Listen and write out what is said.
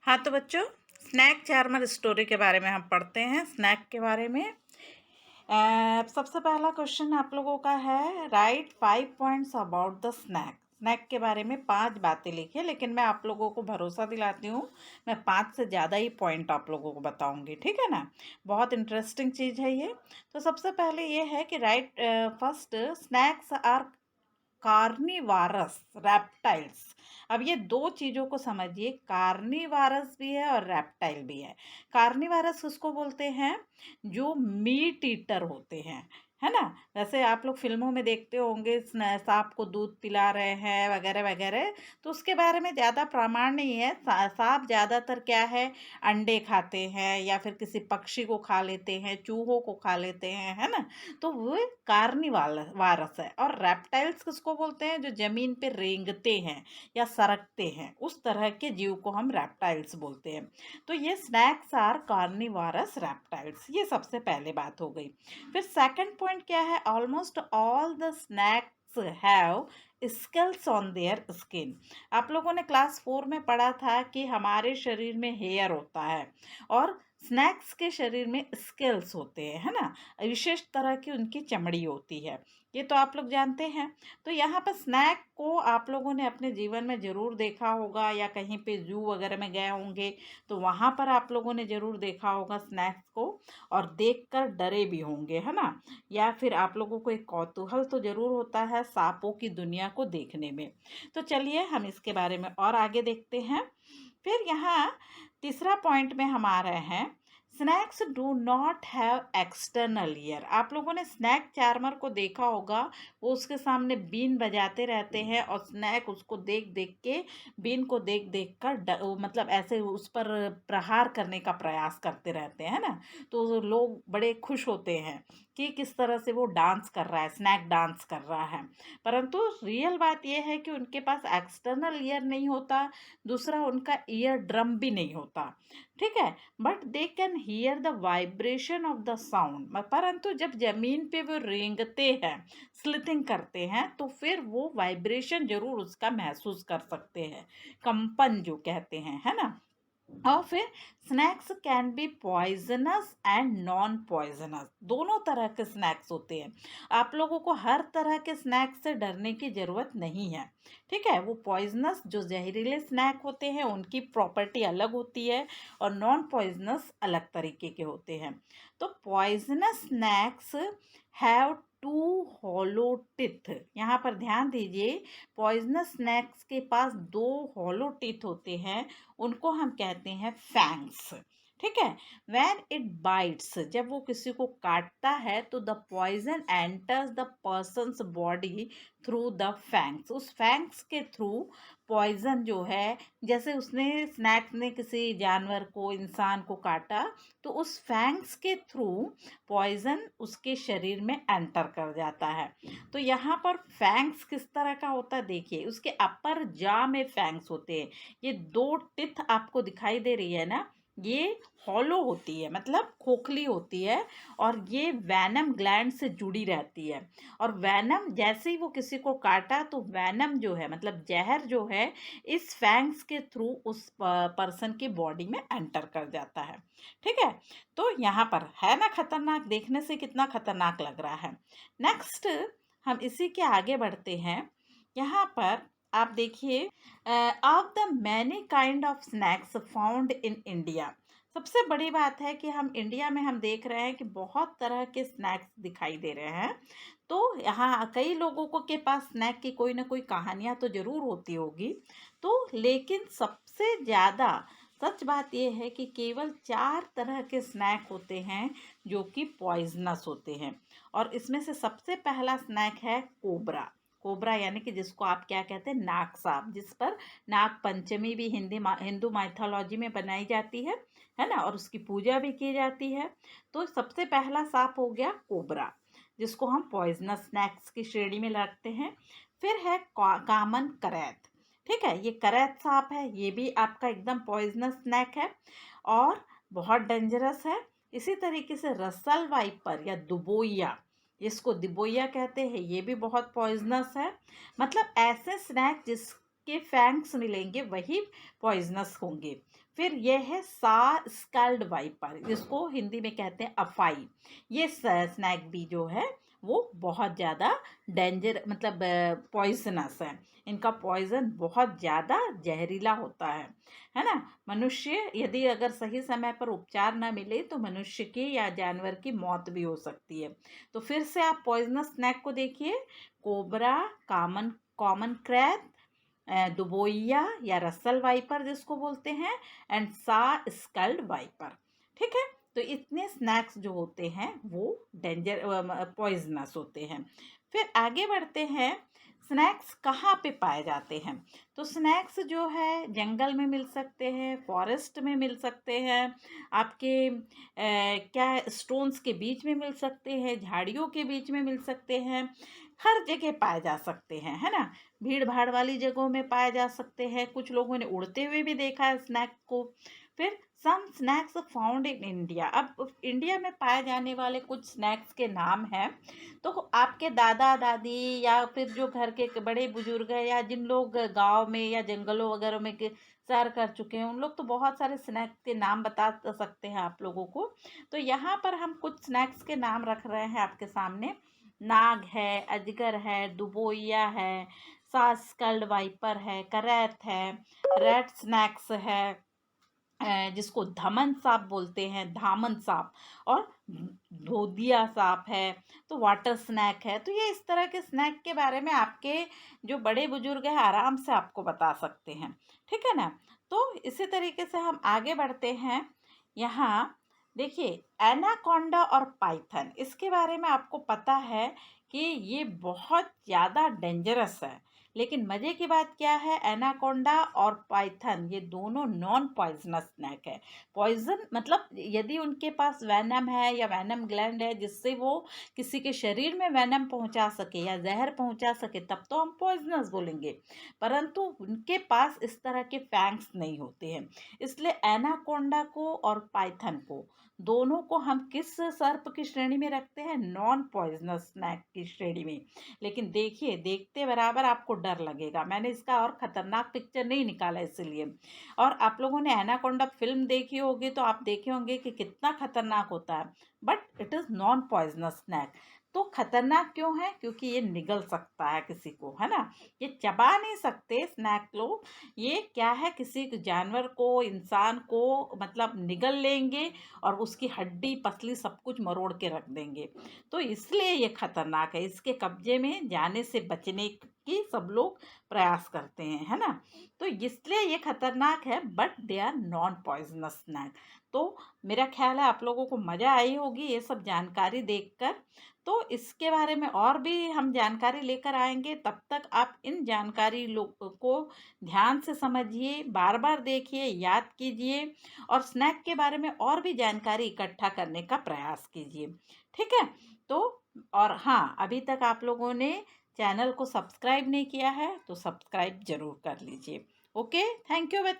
हाँ तो बच्चों, स्नैक चार्मर स्टोरी के बारे में हम पढ़ते हैं। स्नैक के बारे में सबसे पहला क्वेश्चन आप लोगों का है, right 5 points about the snake. Snake के बारे में 5 बातें लिखिए, लेकिन मैं आप लोगों को भरोसा दिलाती हूँ, मैं 5 से ज़्यादा ही पॉइंट आप लोगों को बताऊँगी, ठीक है ना। बहुत इंटरेस्टिंग चीज़ है ये। तो सबसे पहले ये है कि right first, snakes are carnivorous reptiles. अब ये दो चीजों को समझिए, कार्निवारस भी है और रेप्टाइल भी है। कार्निवारस उसको बोलते हैं जो मीट ईटर होते हैं, है ना। वैसे आप लोग फिल्मों में देखते होंगे सांप को दूध पिला रहे हैं वगैरह वगैरह, तो उसके बारे में ज़्यादा प्रमाण नहीं है। सांप ज़्यादातर क्या है, अंडे खाते हैं या फिर किसी पक्षी को खा लेते हैं, चूहों को खा लेते हैं, है ना। तो वो कार्निवाल वारस है। और रेप्टाइल्स किसको बोलते हैं, जो जमीन पे रेंगते हैं या सरकते हैं, उस तरह के जीव को हम रेप्टाइल्स बोलते हैं। तो ये स्नैक्स आर कार्निवारस रेप्टाइल्स, ये सबसे पहले बात हो गई। फिर सेकंड पॉइंट क्या है, almost all the snacks have scales on their skin. आप लोगों ने क्लास 4 में पढ़ा था कि हमारे शरीर में हेयर होता है और स्नैक्स के शरीर में स्केल्स होते हैं, है ना। विशेष तरह की उनकी चमड़ी होती है, ये तो आप लोग जानते हैं। तो यहाँ पर स्नैक को आप लोगों ने अपने जीवन में ज़रूर देखा होगा, या कहीं पे जू वगैरह में गए होंगे तो वहाँ पर आप लोगों ने ज़रूर देखा होगा स्नैक्स को, और देखकर डरे भी होंगे, है ना। या फिर आप लोगों को एक कौतूहल तो ज़रूर होता है सांपों की दुनिया को देखने में। तो चलिए हम इसके बारे में और आगे देखते हैं। फिर यहाँ तीसरा पॉइंट में हम आ रहे हैं, snacks do not have external ear. आप लोगों ने स्नैक चार्मर को देखा होगा, वो उसके सामने बीन बजाते रहते हैं और स्नैक उसको देख देख के, बीन को देख देख कर मतलब ऐसे उस पर प्रहार करने का प्रयास करते रहते हैं ना। तो लोग बड़े खुश होते हैं कि किस तरह से वो डांस कर रहा है, स्नैक डांस कर रहा है। परंतु रियल बात यह है कि उनके पास एक्सटर्नल ईयर नहीं होता, दूसरा उनका ईयर ड्रम भी नहीं होता, ठीक है। But they can hear the vibration of the sound. परंतु जब जमीन पे वो रेंगते हैं, स्लिथिंग करते हैं, तो फिर वो वाइब्रेशन जरूर उसका महसूस कर सकते हैं, कंपन जो कहते हैं, है ना। और फिर snacks can be poisonous and non poisonous, दोनों तरह के स्नैक्स होते हैं। आप लोगों को हर तरह के स्नैक्स से डरने की ज़रूरत नहीं है, ठीक है। वो पॉइजनस जो जहरीले स्नैक होते हैं उनकी प्रॉपर्टी अलग होती है, और नॉन पॉइजनस अलग तरीके के होते हैं। तो poisonous snakes have two hollow teeth. यहाँ पर ध्यान दीजिए, पॉइजनस स्नैक्स के पास दो हॉलो टिथ होते हैं, उनको हम कहते हैं फैंग्स, ठीक है। व्हेन इट बाइट्स, जब वो किसी को काटता है तो the poison enters the person's body through the fangs. उस फैंग्स के थ्रू पॉइजन जो है, जैसे उसने स्नैक ने किसी जानवर को, इंसान को काटा, तो उस फैंग्स के थ्रू पॉइजन उसके शरीर में एंटर कर जाता है। तो यहाँ पर फैंग्स किस तरह का होता है, देखिए उसके अपर जा में फैंग्स होते हैं। ये दो टिथ आपको दिखाई दे रही है ना, ये हॉलो होती है, मतलब खोखली होती है, और ये वैनम ग्लैंड से जुड़ी रहती है। और वैनम, जैसे ही वो किसी को काटा तो वैनम जो है, मतलब जहर जो है, इस फैंग्स के थ्रू उस पर्सन की बॉडी में एंटर कर जाता है, ठीक है। तो यहाँ पर है ना खतरनाक, देखने से कितना खतरनाक लग रहा है। नेक्स्ट हम इसी के आगे बढ़ते हैं। यहाँ पर आप देखिए, of the many kind of snacks found in India. सबसे बड़ी बात है कि हम इंडिया में हम देख रहे हैं कि बहुत तरह के स्नैक्स दिखाई दे रहे हैं। तो यहाँ कई लोगों को के पास स्नैक की कोई ना कोई कहानियाँ तो ज़रूर होती होगी। तो लेकिन सबसे ज़्यादा सच बात यह है कि केवल 4 तरह के स्नैक होते हैं जो कि पॉइजनस होते हैं। और इसमें से सबसे पहला स्नैक है कोबरा। कोबरा यानी कि जिसको आप क्या कहते हैं, नाग सांप, जिस पर नाग पंचमी भी हिंदू माइथोलॉजी में बनाई जाती है ना, और उसकी पूजा भी की जाती है। तो सबसे पहला सांप हो गया कोबरा, जिसको हम पॉइजनस स्नैक्स की श्रेणी में रखते हैं। फिर है कामन करैत, ठीक है। ये करैत सांप है, ये भी आपका एकदम पॉइजनस स्नैक है और बहुत डेंजरस है। इसी तरीके से रसल वाइपर या दुबोइया, जिसको दिबोइया कहते हैं, ये भी बहुत पॉइजनस है। मतलब ऐसे स्नैक जिसके फैंग्स मिलेंगे वही पॉइजनस होंगे। फिर ये है सा स्कल्ड वाइपर, जिसको हिंदी में कहते हैं अफाई। ये स्नैक भी जो है वो बहुत ज़्यादा डेंजर मतलब पॉइजनस है। इनका पॉइजन बहुत ज़्यादा जहरीला होता है ना। मनुष्य यदि अगर सही समय पर उपचार ना मिले तो मनुष्य की या जानवर की मौत भी हो सकती है। तो फिर से आप पॉइजनस स्नैक को देखिए, कोबरा, कॉमन कॉमन क्रैब, दुबोइया या रसल वाइपर जिसको बोलते हैं, एंड सा स्कल्ड वाइपर। ठीक है, तो इतने स्नैक्स जो होते हैं वो डेंजर पॉइजनस होते हैं। फिर आगे बढ़ते हैं, स्नैक्स कहाँ पे पाए जाते हैं। तो स्नैक्स जो है जंगल में मिल सकते हैं, फॉरेस्ट में मिल सकते हैं, आपके क्या स्टोन्स के बीच में मिल सकते हैं, झाड़ियों के बीच में मिल सकते हैं, हर जगह पाए जा सकते हैं, है ना। भीड़ भाड़ वाली जगहों में पाए जा सकते हैं, कुछ लोगों ने उड़ते हुए भी देखा है स्नैक को। फिर some snakes found in India. अब इंडिया में पाए जाने वाले कुछ स्नैक्स के नाम हैं। तो आपके दादा दादी या फिर जो घर के बड़े बुजुर्ग हैं या जिन लोग गांव में या जंगलों वगैरह में सैर कर चुके हैं, उन लोग तो बहुत सारे स्नैक्स के नाम बता सकते हैं आप लोगों को। तो यहाँ पर हम कुछ स्नैक्स के नाम रख रहे हैं आपके सामने। नाग है, अजगर है, दुबोइया है, सास्कल्ड वाइपर है, करैत है, रेड स्नैक्स है, जिसको धमन सांप बोलते हैं, धामन सांप, और धोदिया सांप है, तो वाटर स्नैक है। तो ये इस तरह के स्नैक के बारे में आपके जो बड़े बुजुर्ग हैं आराम से आपको बता सकते हैं। ठीक है ना। तो इसी तरीके से हम आगे बढ़ते हैं। यहाँ देखिए, एनाकोंडा और पाइथन, इसके बारे में आपको पता है कि ये बहुत ज़्यादा डेंजरस है। लेकिन मज़े की बात क्या है, एनाकोंडा और पाइथन ये दोनों नॉन पॉइजनस स्नैक है। पॉइजन मतलब यदि उनके पास वैनम है या वैनम ग्लैंड है जिससे वो किसी के शरीर में वैनम पहुंचा सके या जहर पहुंचा सके, तब तो हम पॉइजनस बोलेंगे। परंतु उनके पास इस तरह के फैंक्स नहीं होते हैं। इसलिए एनाकोंडा को और पाइथन को, दोनों को हम किस सर्प की श्रेणी में रखते हैं, नॉन पॉइजनस स्नैक की श्रेणी में। लेकिन देखिए, देखते बराबर आपको डर लगेगा। मैंने इसका और खतरनाक पिक्चर नहीं निकाला इसलिए। और आप लोगों ने एनाकोंडा फिल्म देखी होगी तो आप देखे होंगे कि कितना खतरनाक होता है, but it is non poisonous snake. तो खतरनाक क्यों है, क्योंकि ये निगल सकता है किसी को, है ना। ये चबा नहीं सकते स्नैक लोग। ये क्या है, किसी जानवर को, इंसान को मतलब निगल लेंगे और उसकी हड्डी पसली सब कुछ मरोड़ के रख देंगे। तो इसलिए ये खतरनाक है। इसके कब्जे में जाने से बचने की सब लोग प्रयास करते हैं, है ना। तो इसलिए ये खतरनाक है, but they are non poisonous snake. तो मेरा ख्याल है आप लोगों को मज़ा आई होगी ये सब जानकारी देखकर। तो इसके बारे में और भी हम जानकारी लेकर आएंगे। तब तक आप इन जानकारी को ध्यान से समझिए, बार बार देखिए, याद कीजिए, और स्नैक के बारे में और भी जानकारी इकट्ठा करने का प्रयास कीजिए। ठीक है। तो और हाँ, अभी तक आप लोगों ने चैनल को सब्सक्राइब नहीं किया है तो सब्सक्राइब जरूर कर लीजिए। ओके, थैंक यू बच्चों।